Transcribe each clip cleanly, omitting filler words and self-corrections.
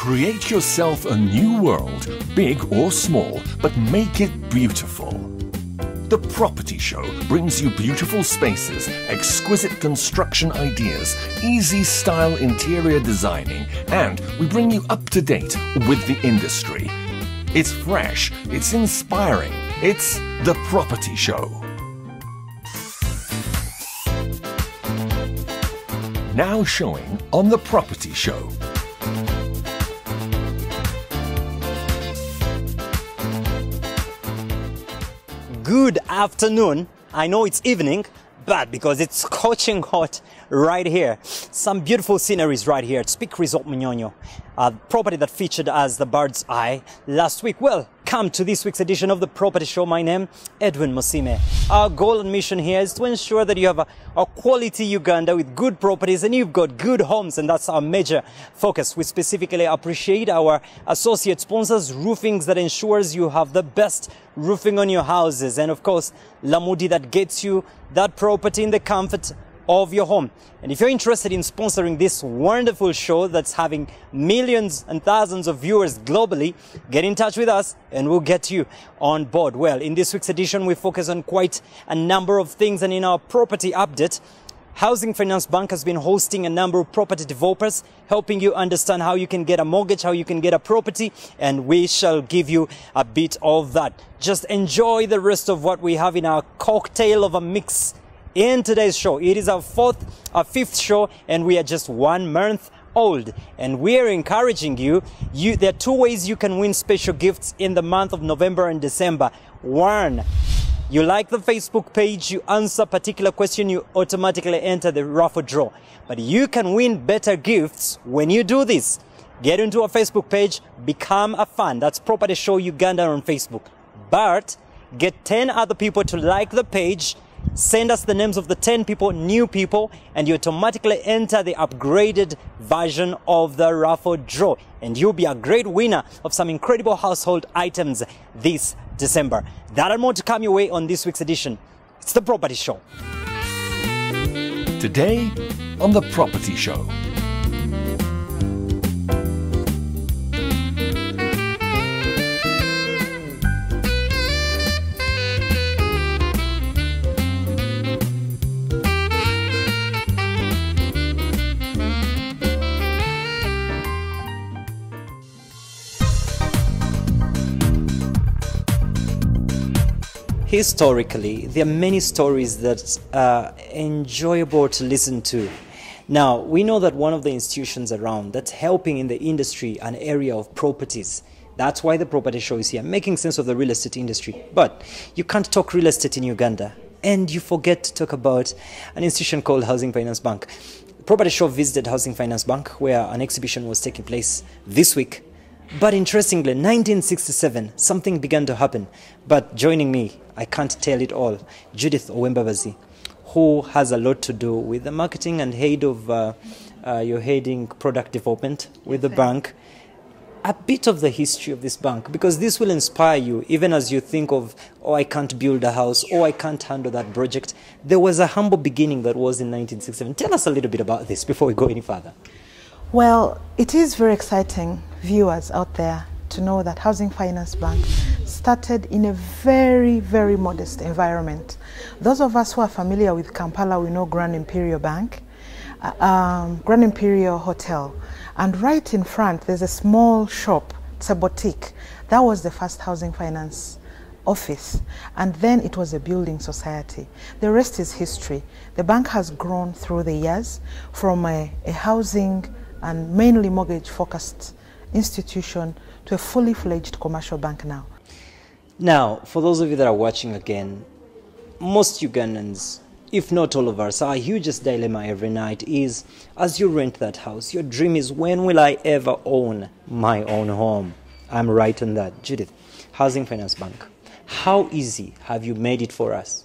Create yourself a new world, big or small, but make it beautiful. The Property Show brings you beautiful spaces, exquisite construction ideas, easy style interior designing, and we bring you up to date with the industry. It's fresh, it's inspiring, it's The Property Show. Now showing on The Property Show. Good afternoon. I know it's evening, but because it's scorching hot right here. Some beautiful sceneries right here at Speak Resort Munyonyo, a property that featured as the bird's eye last week. Well, come to this week's edition of The Property Show. My name, Edwin Musiime. Our goal and mission here is to ensure that you have a quality Uganda with good properties and you've got good homes, and that's our major focus. We specifically appreciate our associate sponsors, Roofings, that ensures you have the best roofing on your houses, and of course, Lamudi, that gets you that property in the comfort of your home. And if you're interested in sponsoring this wonderful show that's having millions and thousands of viewers globally, get in touch with us and we'll get you on board. Well, in this week's edition, we focus on quite a number of things, and in our property update, Housing Finance Bank has been hosting a number of property developers, helping you understand how you can get a mortgage, how you can get a property, and we shall give you a bit of that. Just enjoy the rest of what we have in our cocktail of a mix in today's show. It is our fifth show, and we are just 1 month old, and we are encouraging you. There are two ways you can win special gifts in the month of November and December. One, you like the Facebook page, you answer a particular question, you automatically enter the raffle draw. But you can win better gifts when you do this. Get into our Facebook page, become a fan. That's Property Show Uganda on Facebook. But get 10 other people to like the page. Send us the names of the 10 people, new people, and you automatically enter the upgraded version of the raffle draw. And you'll be a great winner of some incredible household items this December. That and more to come your way on this week's edition. It's The Property Show. Today on The Property Show. Historically, there are many stories that are enjoyable to listen to. Now, we know that one of the institutions around that's helping in the industry, an area of properties. That's why the Property Show is here, making sense of the real estate industry. But you can't talk real estate in Uganda, and you forget to talk about an institution called Housing Finance Bank. The Property Show visited Housing Finance Bank, where an exhibition was taking place this week. But interestingly, 1967, something began to happen. But joining me, I can't tell it all, Judith Owembabazi, who has a lot to do with the marketing and head of your heading product development with the bank. A bit of the history of this bank, because this will inspire you even as you think of, oh, I can't build a house, oh, I can't handle that project. There was a humble beginning that was in 1967. Tell us a little bit about this before we go any further. Well, it is very exciting, viewers out there, to know that Housing Finance Bank started in a very, very modest environment. Those of us who are familiar with Kampala, we know Grand Imperial Bank, Grand Imperial Hotel, and right in front there's a small shop, it's a boutique. That was the first Housing Finance office, and then it was a building society. The rest is history. The bank has grown through the years from a housing and mainly mortgage-focused institution to a fully fledged commercial bank now. Now, for those of you that are watching again, most Ugandans, if not all of us, our hugest dilemma every night is, as you rent that house, your dream is, when will I ever own my own home? I'm right on that. Judith, Housing Finance Bank, how easy have you made it for us?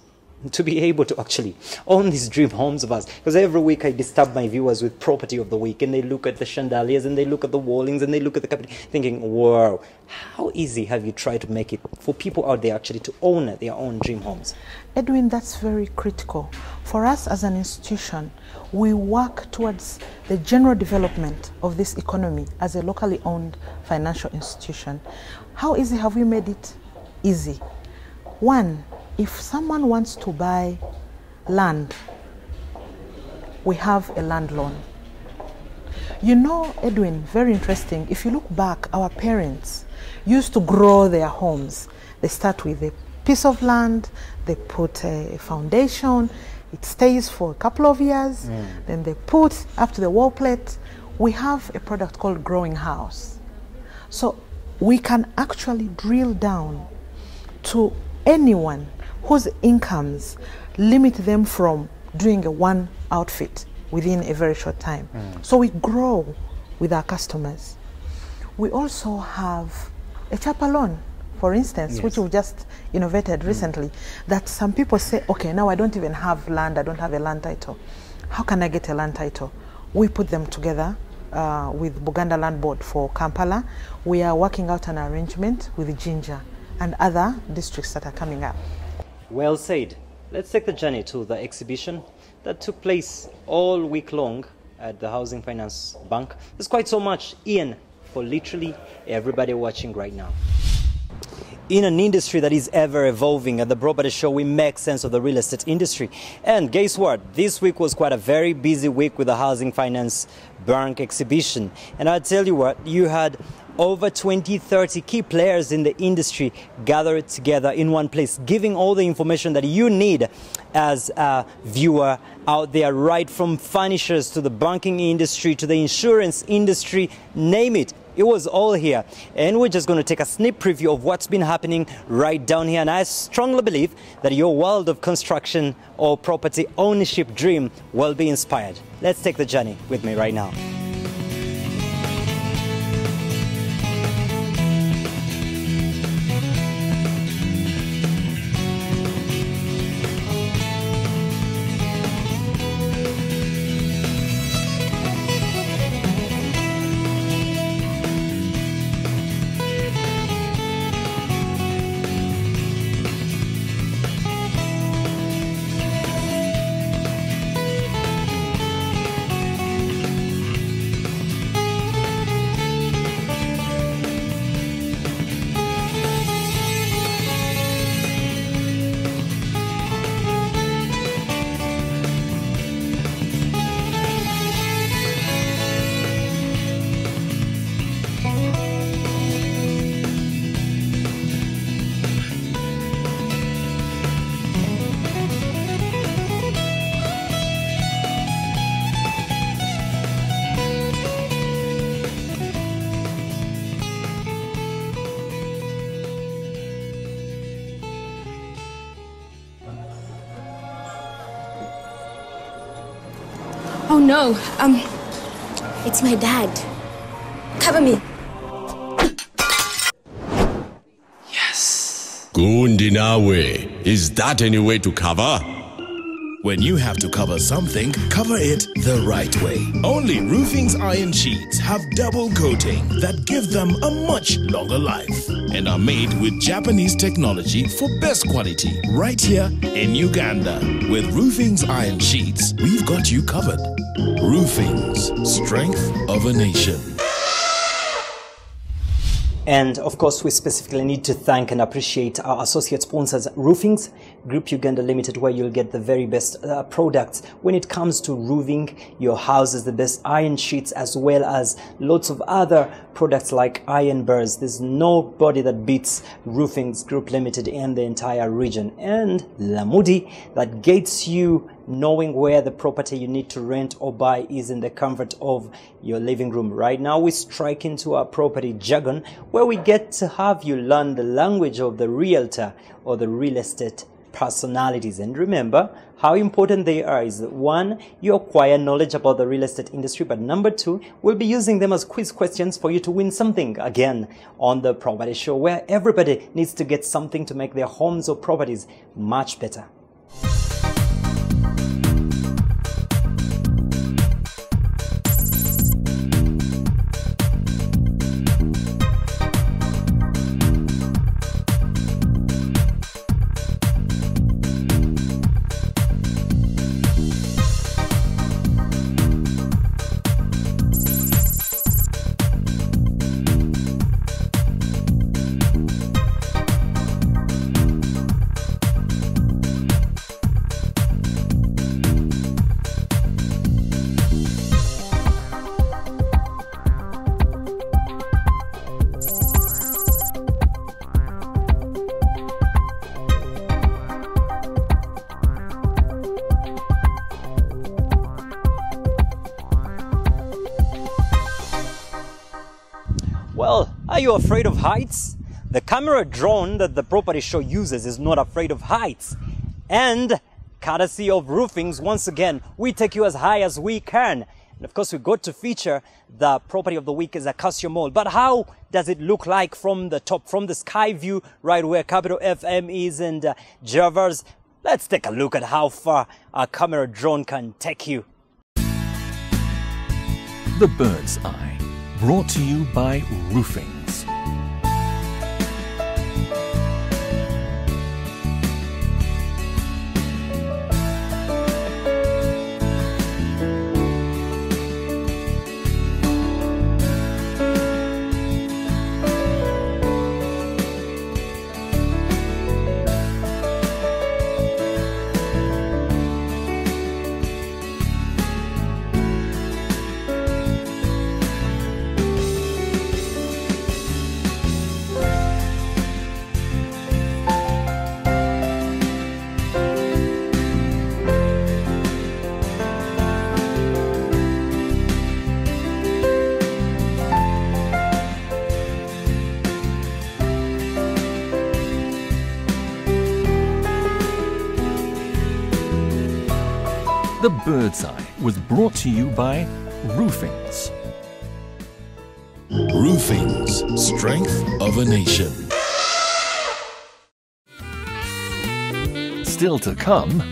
to be able to actually own these dream homes of us. Because every week I disturb my viewers with property of the week, and they look at the chandeliers and they look at the wallings and they look at the carpet thinking, wow, how easy have you tried to make it for people out there actually to own their own dream homes? Edwin, that's very critical. For us as an institution, we work towards the general development of this economy as a locally owned financial institution. How easy have we made it? Easy. One, if someone wants to buy land, we have a land loan. You know, Edwin, very interesting. If you look back, our parents used to grow their homes. They start with a piece of land, they put a foundation, it stays for a couple of years, then they put up to the wall plate. We have a product called growing house. So we can actually drill down to anyone whose incomes limit them from doing a one outfit within a very short time. So we grow with our customers. We also have a chapa loan, for instance, which we just innovated recently, that some people say, okay, now I don't even have land, I don't have a land title. How can I get a land title? We put them together with Buganda Land Board for Kampala. We are working out an arrangement with Jinja and other districts that are coming up. Well said. Let's take the journey to the exhibition that took place all week long at the Housing Finance Bank. There's quite so much in for literally everybody watching right now. In an industry that is ever evolving, at the Property Show, we make sense of the real estate industry. And guess what? This week was quite a very busy week with the Housing Finance Bank exhibition. And I tell you what, you had over 20-30 key players in the industry gathered together in one place, giving all the information that you need as a viewer out there, right from furnishers to the banking industry to the insurance industry, name it. It was all here. And we're just going to take a sneak preview of what's been happening right down here. And I strongly believe that your world of construction or property ownership dream will be inspired. Let's take the journey with me right now. Oh no, it's my dad. Cover me. Yes. Gundi nawe, is that any way to cover? When you have to cover something, cover it the right way. Only Roofing's iron sheets have double coating that give them a much longer life and are made with Japanese technology for best quality right here in Uganda. With Roofing's iron sheets, we've got you covered. Roofing's, strength of a nation. And of course, we specifically need to thank and appreciate our associate sponsors, Roofings Group Uganda Limited, where you'll get the very best products when it comes to roofing your houses, the best iron sheets, as well as lots of other products like iron bars. There's nobody that beats Roofings Group Limited in the entire region. And Lamudi, that gets you knowing where the property you need to rent or buy is in the comfort of your living room. Right now, we strike into our property Jargon, where we get to have you learn the language of the realtor or the real estate personalities. And remember how important they are is that, one, you acquire knowledge about the real estate industry, but number two, we'll be using them as quiz questions for you to win something again on the Property Show, where everybody needs to get something to make their homes or properties much better. Well, are you afraid of heights? The camera drone that the property show uses is not afraid of heights. And courtesy of Roofings, once again, we take you as high as we can. And of course, we got to feature the property of the week is Acacia Mall. But how does it look like from the top, from the sky view, right where Capital FM is and Jervers? Let's take a look at how far our camera drone can take you. The Bird's Eye, brought to you by Roofings. The Bird's Eye was brought to you by Roofings. Roofings, strength of a nation. Still to come,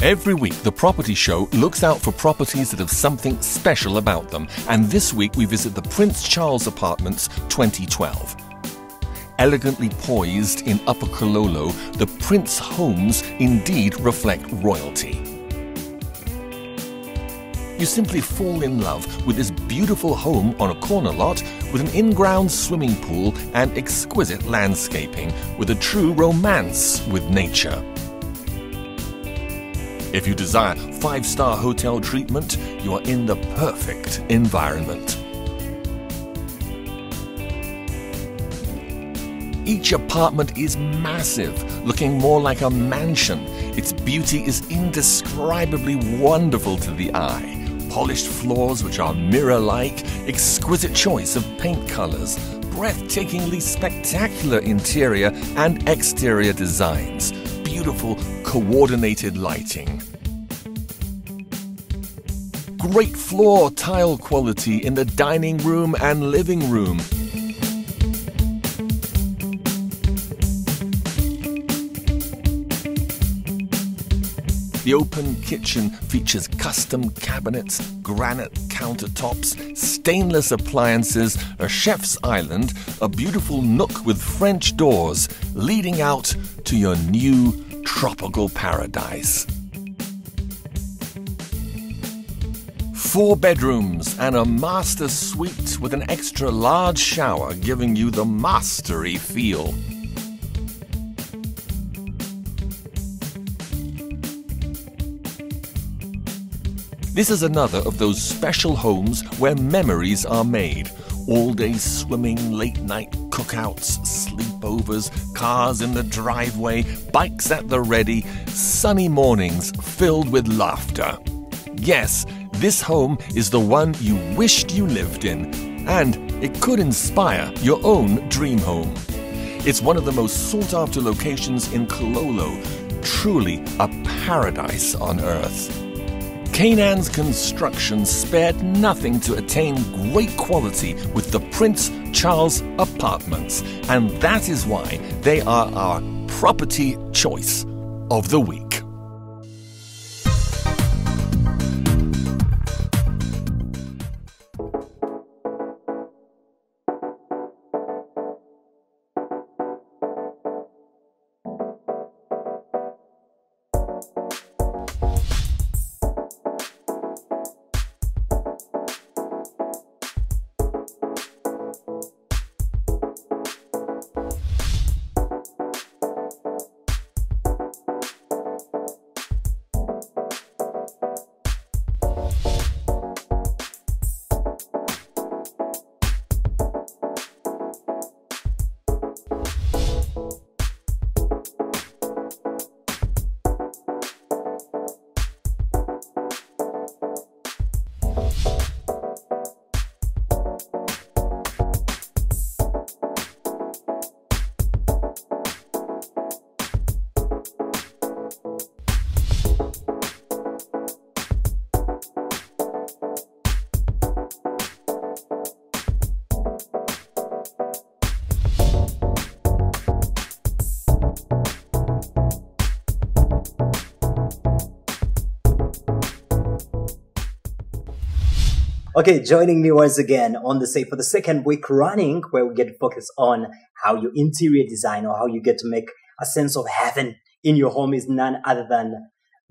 every week, the Property Show looks out for properties that have something special about them. And this week, we visit the Prince Charles Apartments 2012. Elegantly poised in Upper Kololo, the Prince homes indeed reflect royalty. You simply fall in love with this beautiful home on a corner lot with an in-ground swimming pool and exquisite landscaping with a true romance with nature. If you desire 5-star hotel treatment, you are in the perfect environment. Each apartment is massive, looking more like a mansion. Its beauty is indescribably wonderful to the eye. Polished floors which are mirror-like, exquisite choice of paint colors, breathtakingly spectacular interior and exterior designs, beautiful coordinated lighting. Great floor tile quality in the dining room and living room. The open kitchen features custom cabinets, granite countertops, stainless appliances, a chef's island, a beautiful nook with French doors, leading out to your new tropical paradise. 4 bedrooms and a master suite with an extra large shower giving you the mastery feel. This is another of those special homes where memories are made. All-day swimming, late-night cookouts, sleepovers, cars in the driveway, bikes at the ready, sunny mornings filled with laughter. Yes, this home is the one you wished you lived in, and it could inspire your own dream home. It's one of the most sought-after locations in Kololo, truly a paradise on earth. Canaan's construction spared nothing to attain great quality with the Prince Charles Apartments, and that is why they are our property choice of the week. Okay, joining me once again on the set for the second week running, where we get to focus on how you interior design or how you get to make a sense of heaven in your home is none other than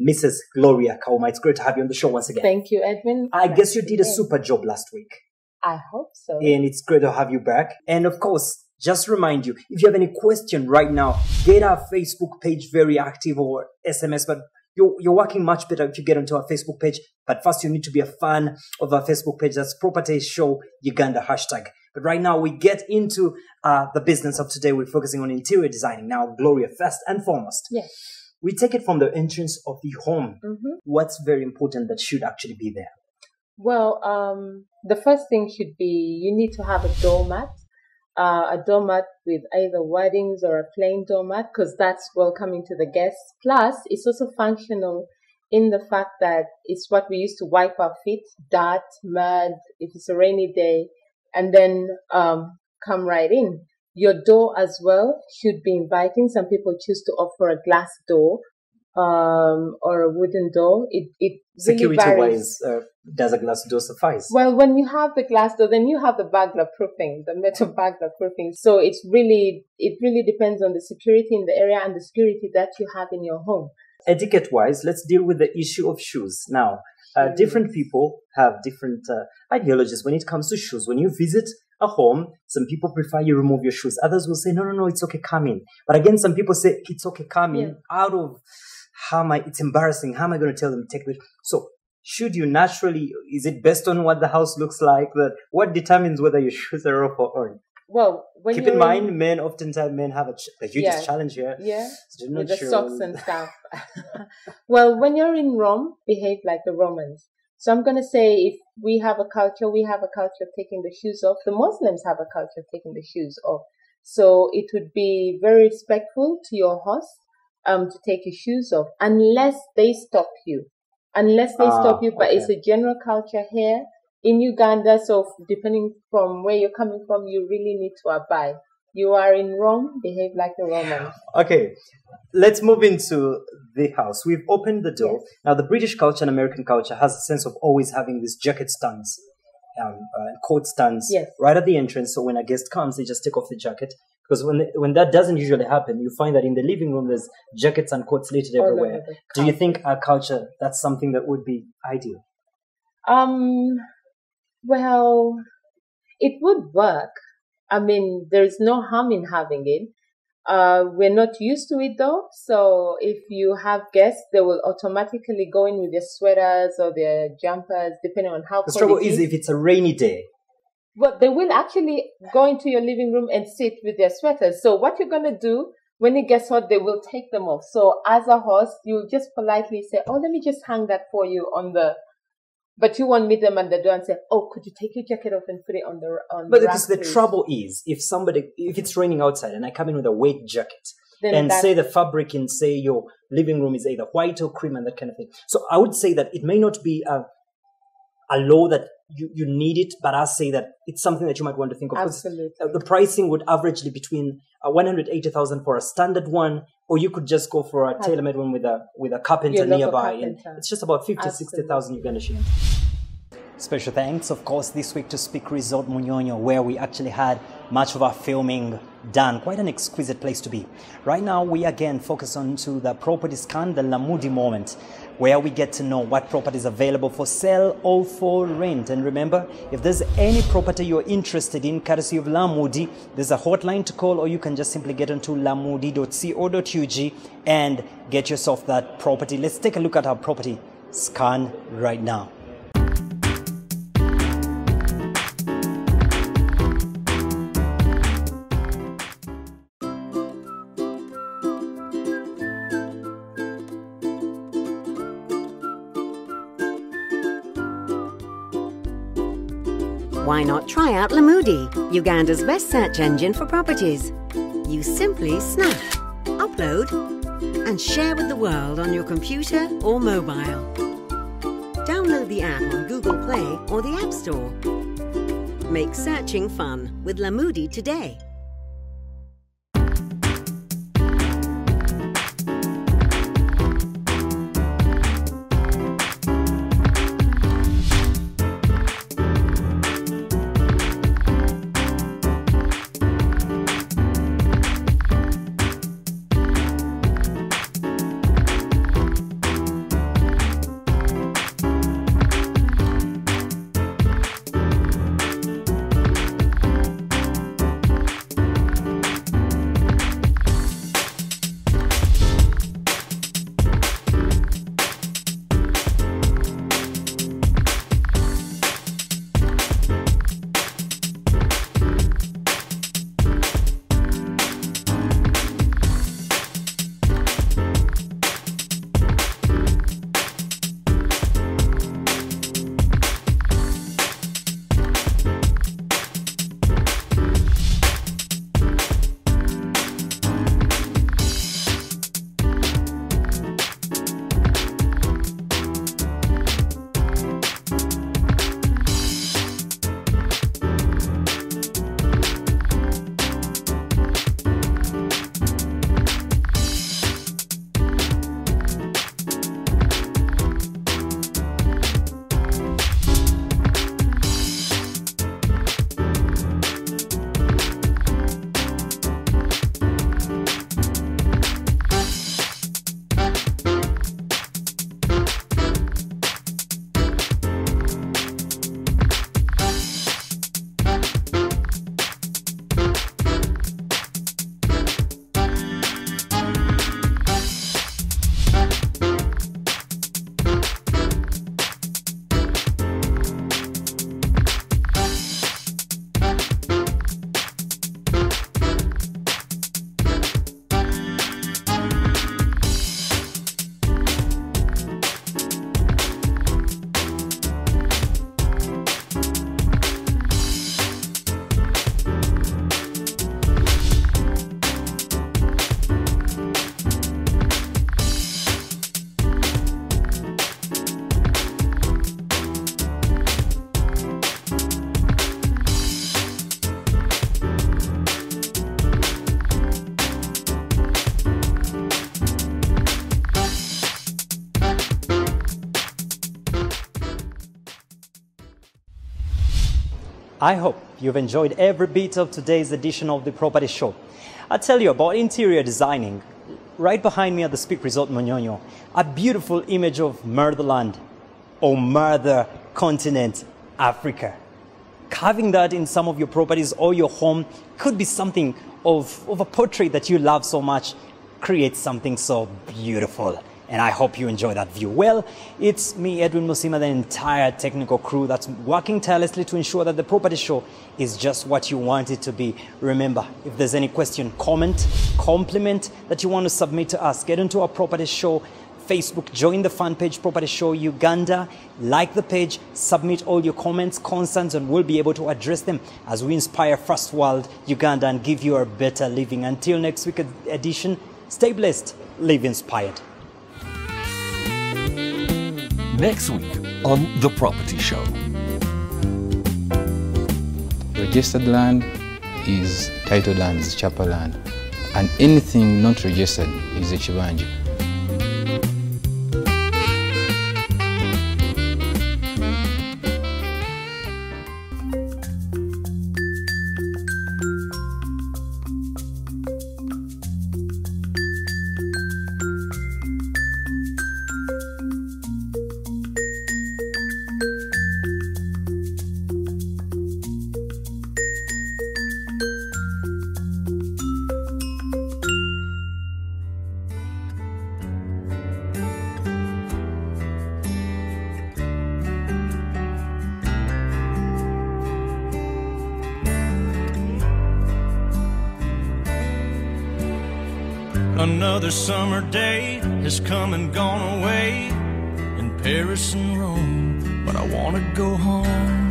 Mrs. Gloria Kauma. It's great to have you on the show once again. Thank you, Edwin. I guess you did a super job last week. I hope so. And it's great to have you back. And of course, just remind you, if you have any question right now, get our Facebook page very active or SMS, but you're working much better if you get onto our Facebook page. But first, you need to be a fan of our Facebook page. That's Property Show Uganda hashtag. But right now, we get into the business of today. We're focusing on interior designing. Now, Gloria, first and foremost, Yes. we take it from the entrance of the home. Mm-hmm. What's very important that should actually be there? Well, the first thing should be you need to have a doormat with either wordings or a plain doormat, because that's welcoming to the guests. Plus, it's also functional in the fact that it's what we use to wipe our feet, dirt, mud, if it's a rainy day, and then come right in. Your door as well should be inviting. Some people choose to offer a glass door or a wooden door. It really Security-wise, does a glass door suffice? Well, when you have the glass door, then you have the burglar proofing, the metal burglar proofing. So it really depends on the security in the area and the security that you have in your home. Etiquette-wise, let's deal with the issue of shoes. Now, different people have different ideologies when it comes to shoes. When you visit a home, some people prefer you remove your shoes. Others will say, no, it's okay, come in. But again, some people say, it's okay, come in, out of it's embarrassing. How am I going to tell them to take it? So, should you naturally, is it based on what the house looks like? What determines whether your shoes are off or on? Well, when keep in mind, oftentimes men have the hugest challenge here. Yeah, so with the socks and stuff. Well, when you're in Rome, behave like the Romans. So I'm going to say, if we have a culture of taking the shoes off. The Muslims have a culture of taking the shoes off. So it would be very respectful to your host to take your shoes off, unless they stop you. But it's a general culture here in Uganda. So depending from where you're coming from, you really need to abide. You are in Rome, behave like the Romans. Okay, let's move into the house. We've opened the door. Yes. Now, the British culture and American culture has a sense of always having these jacket stands, coat stands right at the entrance. So when a guest comes, they just take off the jacket. Because when that doesn't usually happen, you find that in the living room, there's jackets and coats littered everywhere. Do you think our culture, that's something that would be ideal? Well, it would work. I mean, there's no harm in having it. We're not used to it though. So if you have guests, they will automatically go in with their sweaters or their jumpers, depending on how cold it is. The trouble is if it's a rainy day. Well, they will actually go into your living room and sit with their sweaters. So what you're going to do, when it gets hot, they will take them off. So as a host, you just politely say, let me just hang that for you but you won't meet them at the door and say, could you take your jacket off and put it on the But because the trouble is, if it's raining outside and I come in with a wet jacket and say the fabric in, say, your living room is either white or cream and that kind of thing. So I would say that it may not be a law that you need it, but I say that it's something that you might want to think of. Absolutely. The pricing would averagely between 180,000 for a standard one, or you could just go for a tailor-made one with a carpenter nearby. And it's just about 60,000 Uganda shillings. Special thanks, of course, this week to Speak Resort Munyonyo, where we actually had much of our filming done. Quite an exquisite place to be. Right now, we again focus on to the property scan, the Lamudi moment, where we get to know what property is available for sale or for rent. And remember, if there's any property you're interested in, courtesy of Lamudi, there's a hotline to call, or you can just simply get onto lamudi.co.ug and get yourself that property. Let's take a look at our property scan right now. Why not try out Lamudi, Uganda's best search engine for properties? You simply snap, upload, and share with the world on your computer or mobile. Download the app on Google Play or the App Store. Make searching fun with Lamudi today. I hope you've enjoyed every bit of today's edition of the Property Show. I'll tell you about interior designing. Right behind me at the Speak Resort Munyonyo, a beautiful image of Motherland or Mother Continent, Africa. Carving that in some of your properties or your home could be something of a portrait that you love so much, create something so beautiful. And I hope you enjoy that view. Well, it's me, Edwin Musiime, the entire technical crew that's working tirelessly to ensure that the Property Show is just what you want it to be. Remember, if there's any question, comment, compliment that you want to submit to us, get into our Property Show Facebook, join the fan page Property Show Uganda, like the page, submit all your comments, concerns, and we'll be able to address them as we inspire First World Uganda and give you a better living. Until next week's edition, stay blessed, live inspired. Next week on The Property Show. Registered land is titled land, is chapel land, and anything not registered is a chibanja. Another summer day has come and gone away in Paris and Rome, but I want to go home.